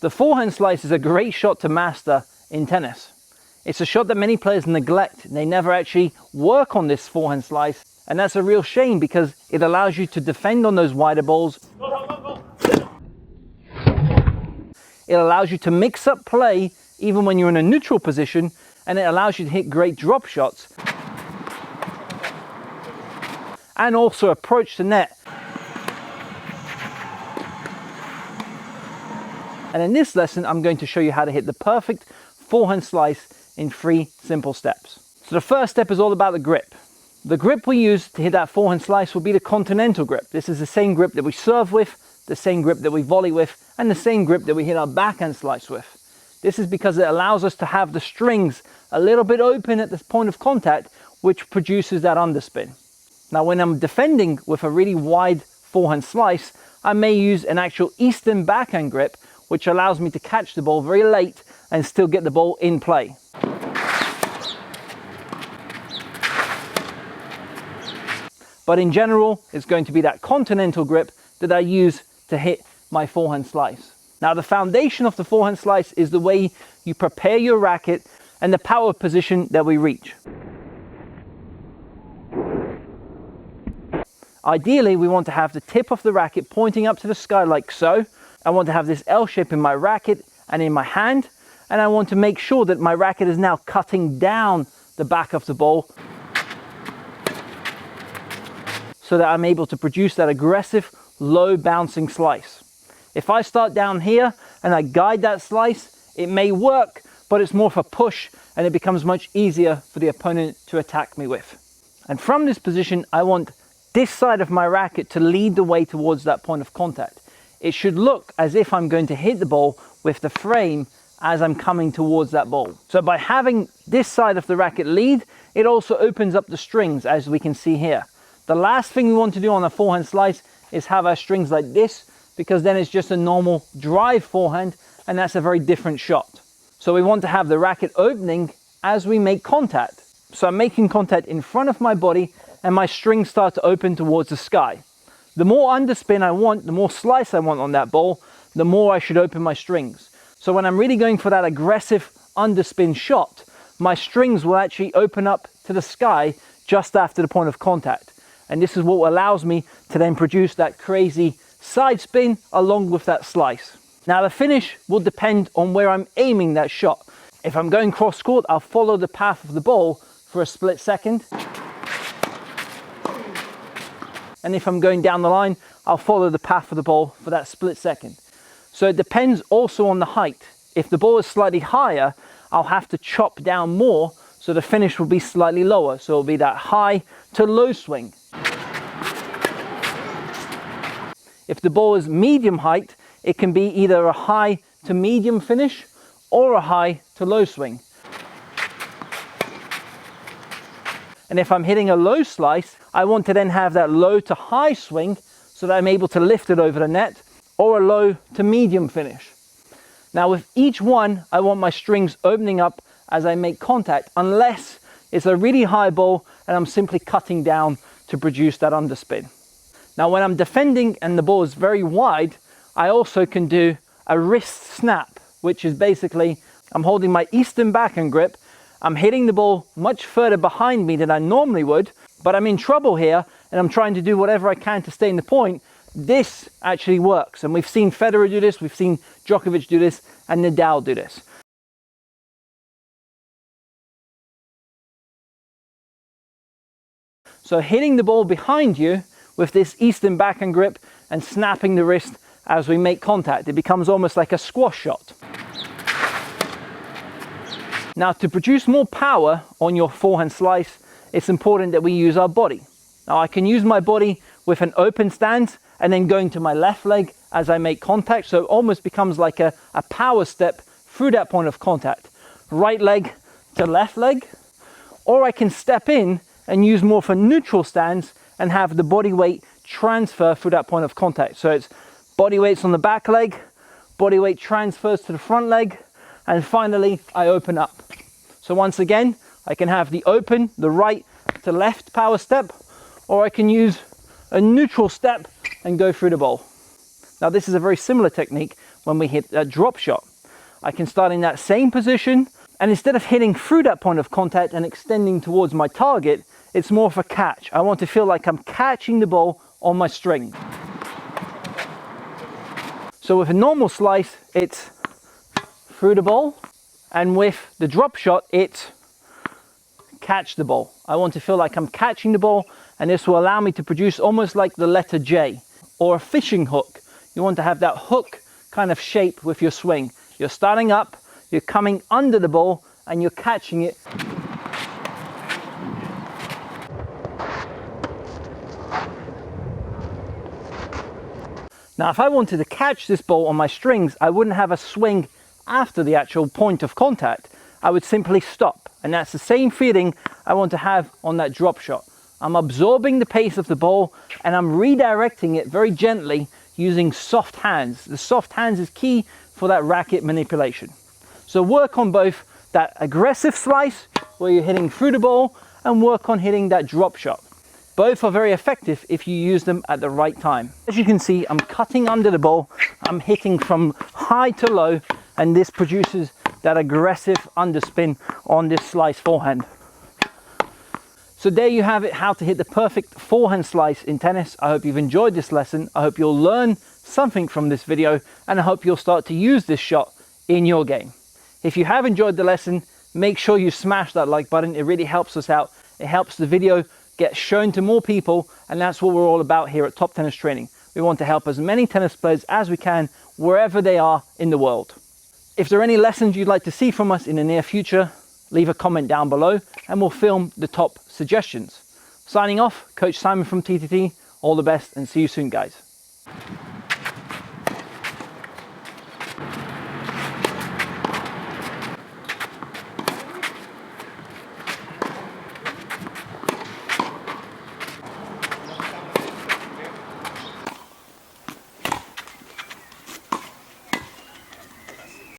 The forehand slice is a great shot to master in tennis. It's a shot that many players neglect. They never actually work on this forehand slice, and that's a real shame because it allows you to defend on those wider balls. It allows you to mix up play even when you're in a neutral position, and it allows you to hit great drop shots and also approach the net. And in this lesson, I'm going to show you how to hit the perfect forehand slice in 3 simple steps. So the first step is all about the grip. The grip we use to hit that forehand slice will be the continental grip. This is the same grip that we serve with, the same grip that we volley with, and the same grip that we hit our backhand slice with. This is because it allows us to have the strings a little bit open at the point of contact, which produces that underspin. Now, when I'm defending with a really wide forehand slice, I may use an actual Eastern backhand grip, which allows me to catch the ball very late and still get the ball in play. But in general, it's going to be that continental grip that I use to hit my forehand slice. Now, the foundation of the forehand slice is the way you prepare your racket and the power position that we reach. Ideally, we want to have the tip of the racket pointing up to the sky like so. I want to have this L shape in my racket and in my hand, and I want to make sure that my racket is now cutting down the back of the ball so that I'm able to produce that aggressive, low bouncing slice. If I start down here and I guide that slice, it may work, but it's more of a push and it becomes much easier for the opponent to attack me with. And from this position, I want this side of my racket to lead the way towards that point of contact. It should look as if I'm going to hit the ball with the frame as I'm coming towards that ball. So by having this side of the racket lead, it also opens up the strings, as we can see here. The last thing we want to do on a forehand slice is have our strings like this, because then it's just a normal drive forehand, and that's a very different shot. So we want to have the racket opening as we make contact. So I'm making contact in front of my body, and my strings start to open towards the sky. The more underspin I want, the more slice I want on that ball, the more I should open my strings. So when I'm really going for that aggressive underspin shot, my strings will actually open up to the sky just after the point of contact. And this is what allows me to then produce that crazy side spin along with that slice. Now, the finish will depend on where I'm aiming that shot. If I'm going cross court, I'll follow the path of the ball for a split second. And if I'm going down the line, I'll follow the path of the ball for that split second. So it depends also on the height. If the ball is slightly higher, I'll have to chop down more, so the finish will be slightly lower. So it'll be that high to low swing. If the ball is medium height, it can be either a high to medium finish or a high to low swing. And if I'm hitting a low slice, I want to then have that low to high swing so that I'm able to lift it over the net, or a low to medium finish. Now with each one, I want my strings opening up as I make contact, unless it's a really high ball and I'm simply cutting down to produce that underspin. Now when I'm defending and the ball is very wide, I also can do a wrist snap, which is basically, I'm holding my Eastern backhand grip, I'm hitting the ball much further behind me than I normally would, but I'm in trouble here and I'm trying to do whatever I can to stay in the point. This actually works, and we've seen Federer do this, we've seen Djokovic do this, and Nadal do this. So hitting the ball behind you with this Eastern backhand grip and snapping the wrist as we make contact, it becomes almost like a squash shot. Now, to produce more power on your forehand slice, it's important that we use our body. Now, I can use my body with an open stance and then going to my left leg as I make contact, so it almost becomes like a power step through that point of contact. Right leg to left leg, or I can step in and use more of a neutral stance and have the body weight transfer through that point of contact. So it's body weights on the back leg, body weight transfers to the front leg, and finally I open up. So once again, I can have the open, the right to left power step, or I can use a neutral step and go through the ball. Now this is a very similar technique, when we hit that drop shot. I can start in that same position, and instead of hitting through that point of contact and extending towards my target, it's more of a catch. I want to feel like I'm catching the ball on my string. So with a normal slice, it's through the ball, and with the drop shot, it's catch the ball. I want to feel like I'm catching the ball, and this will allow me to produce almost like the letter J or a fishing hook. You want to have that hook kind of shape with your swing. You're starting up, you're coming under the ball, and you're catching it. Now, if I wanted to catch this ball on my strings, I wouldn't have a swing after the actual point of contact. I would simply stop. And that's the same feeling I want to have on that drop shot. I'm absorbing the pace of the ball, and I'm redirecting it very gently using soft hands. The soft hands is key for that racket manipulation. So work on both that aggressive slice where you're hitting through the ball, and work on hitting that drop shot. Both are very effective if you use them at the right time. As you can see, I'm cutting under the ball, I'm hitting from high to low, and this produces that aggressive underspin on this slice forehand. So there you have it, how to hit the perfect forehand slice in tennis. I hope you've enjoyed this lesson. I hope you'll learn something from this video, and I hope you'll start to use this shot in your game. If you have enjoyed the lesson, make sure you smash that like button. It really helps us out. It helps the video get shown to more people, and that's what we're all about here at Top Tennis Training. We want to help as many tennis players as we can wherever they are in the world. If there are any lessons you'd like to see from us in the near future, leave a comment down below and we'll film the top suggestions. Signing off, Coach Simon from TTT. All the best and see you soon, guys.